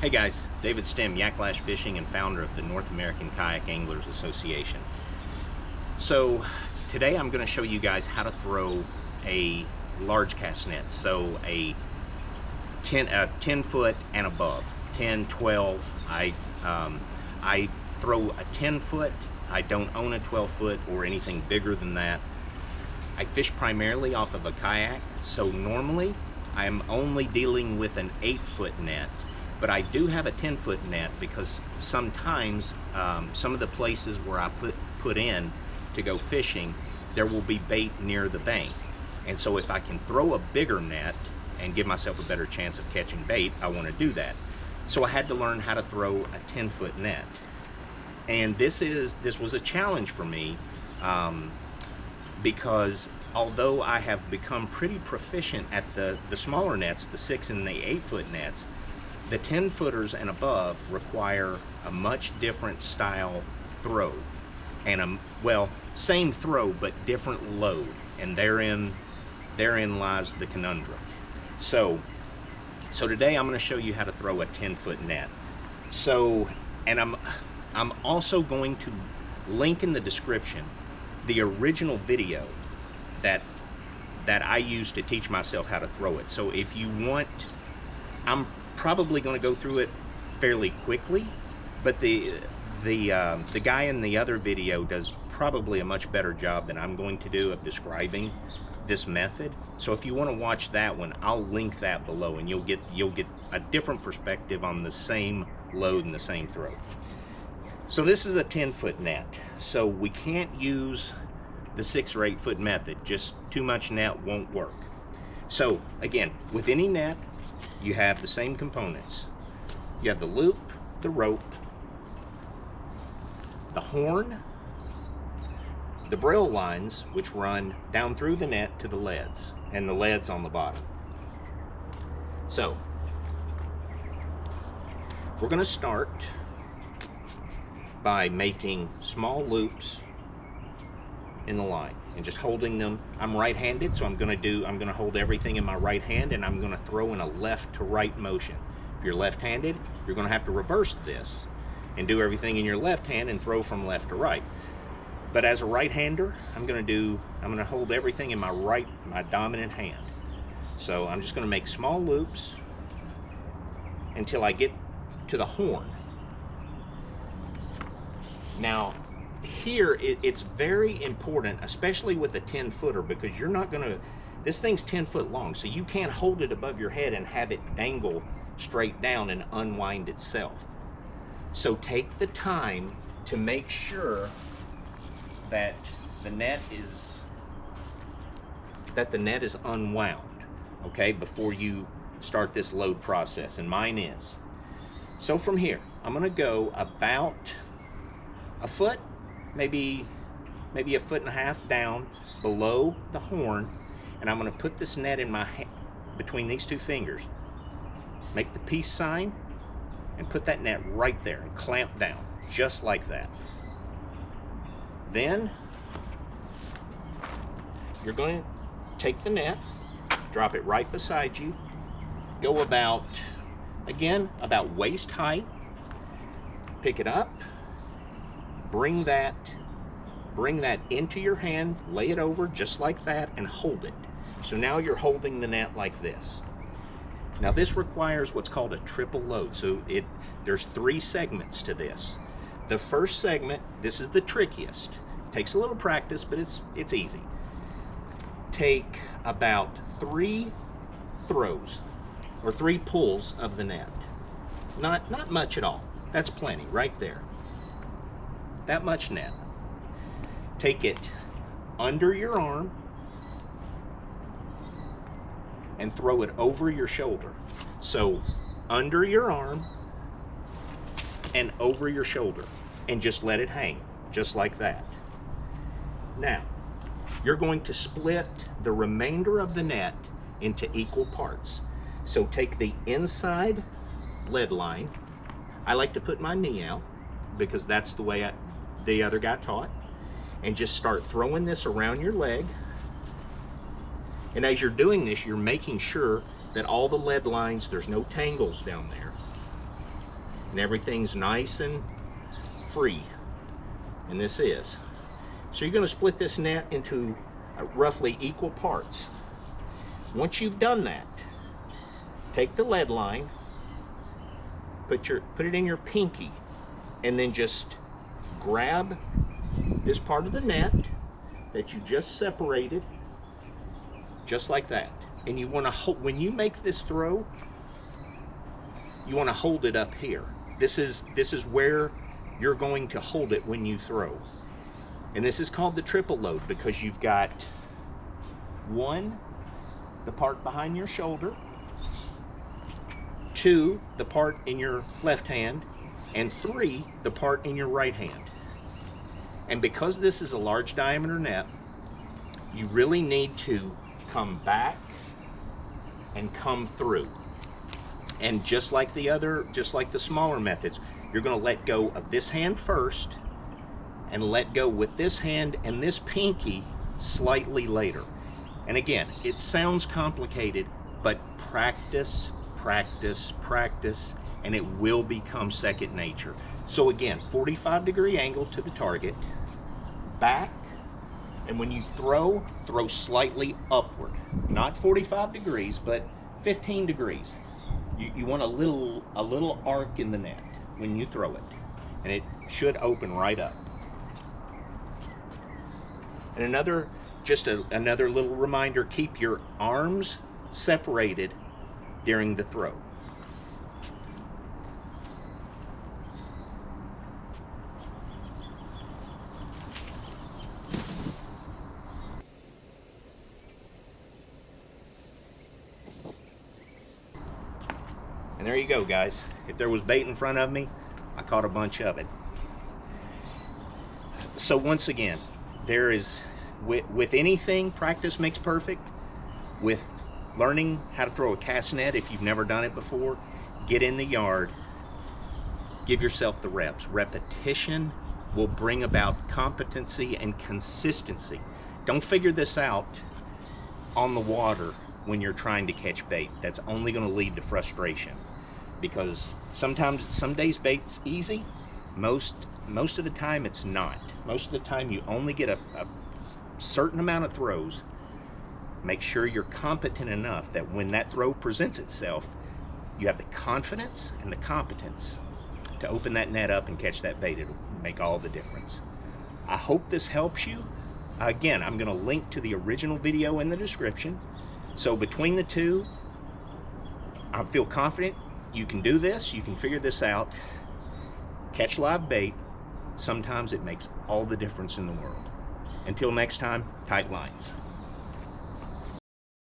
Hey guys, David Stem, Yak Lash Fishing and founder of the North American Kayak Anglers Association. So today I'm going to show you guys how to throw a large cast net. So a 10 foot and above, 10, 12. I throw a 10 foot. I don't own a 12 foot or anything bigger than that. I fish primarily off of a kayak, so normally I'm only dealing with an 8-foot net. But I do have a 10-foot net because sometimes some of the places where I put in to go fishing, there will be bait near the bank. And so if I can throw a bigger net and give myself a better chance of catching bait, I want to do that. So I had to learn how to throw a 10-foot net. And this was a challenge for me because although I have become pretty proficient at the smaller nets, the 6 and the 8-foot nets, the 10-footers and above require a much different style throw, and well, same throw but different load, and therein lies the conundrum. So today I'm going to show you how to throw a 10-foot net. So, and I'm also going to link in the description the original video that I used to teach myself how to throw it. So if you want, I'm probably going to go through it fairly quickly, but the guy in the other video does probably a much better job than I'm going to do of describing this method. So if you want to watch that one, I'll link that below, and you'll get a different perspective on the same load and the same throw. So this is a 10-foot net, so we can't use the 6 or 8-foot method. Just too much net won't work. So again, with any net, you have the same components. You have the loop, the rope, the horn, the braille lines, which run down through the net to the leads, and the leads on the bottom. So we're going to start by making small loops in the line and just holding them. I'm right-handed, so I'm going to hold everything in my right hand, and I'm going to throw in a left to right motion. If you're left-handed, you're going to have to reverse this and do everything in your left hand and throw from left to right. But as a right-hander, I'm going to hold everything in my dominant hand. So I'm just going to make small loops until I get to the horn. Now here it's very important, especially with a 10-footer, because you're not going to, this thing's 10 foot long, so you can't hold it above your head and have it dangle straight down and unwind itself. So take the time to make sure that the net is unwound, okay, before you start this load process, and mine is. So from here, I'm going to go about a foot, maybe a foot and a half down below the horn, and I'm going to put this net in my hand between these two fingers, make the peace sign, and put that net right there and clamp down just like that. Then you're going to take the net, drop it right beside you, go about waist height, pick it up, bring that into your hand, lay it over just like that, and hold it. So now you're holding the net like this. Now this requires what's called a triple load. So there's 3 segments to this. The first segment, this is the trickiest. Takes a little practice, but it's easy. Take about 3 throws or 3 pulls of the net. Not much at all. That's plenty right there. That much net. Take it under your arm and throw it over your shoulder. So under your arm and over your shoulder, and just let it hang just like that. Now you're going to split the remainder of the net into equal parts. So take the inside lead line. I like to put my knee out because that's the way the other guy taught, and just start throwing this around your leg. And as you're doing this, you're making sure that all the lead lines, there's no tangles down there. and everything's nice and free, and this is. So you're going to split this net into roughly equal parts. Once you've done that, take the lead line, put it in your pinky, and then just grab this part of the net that you just separated, just like that. And you want to hold, when you make this throw, you want to hold it up here. This is where you're going to hold it when you throw. And this is called the triple load because you've got 1, the part behind your shoulder, 2, the part in your left hand, and 3, the part in your right hand. And because this is a large diameter net, you really need to come back and come through. And just like the smaller methods, you're going to let go of this hand first and let go with this hand and this pinky slightly later. And again, it sounds complicated, but practice, practice, practice, and it will become second nature. So again, 45-degree angle to the target, back, and when you throw slightly upward. Not 45 degrees, but 15 degrees. You want a little arc in the net when you throw it, and it should open right up. And another little reminder, keep your arms separated during the throw. And there you go, guys. If there was bait in front of me, I caught a bunch of it. So once again, there is, with anything, practice makes perfect. With learning how to throw a cast net, if you've never done it before, get in the yard, give yourself the reps. Repetition will bring about competency and consistency. Don't figure this out on the water when you're trying to catch bait. That's only going to lead to frustration, because sometimes, some days bait's easy, most of the time it's not. Most of the time you only get a certain amount of throws. Make sure you're competent enough that when that throw presents itself, you have the confidence and the competence to open that net up and catch that bait. It'll make all the difference. I hope this helps you. Again, I'm going to link to the original video in the description. So between the two, I feel confident you can do this, you can figure this out, catch live bait. Sometimes it makes all the difference in the world. Until next time, tight lines.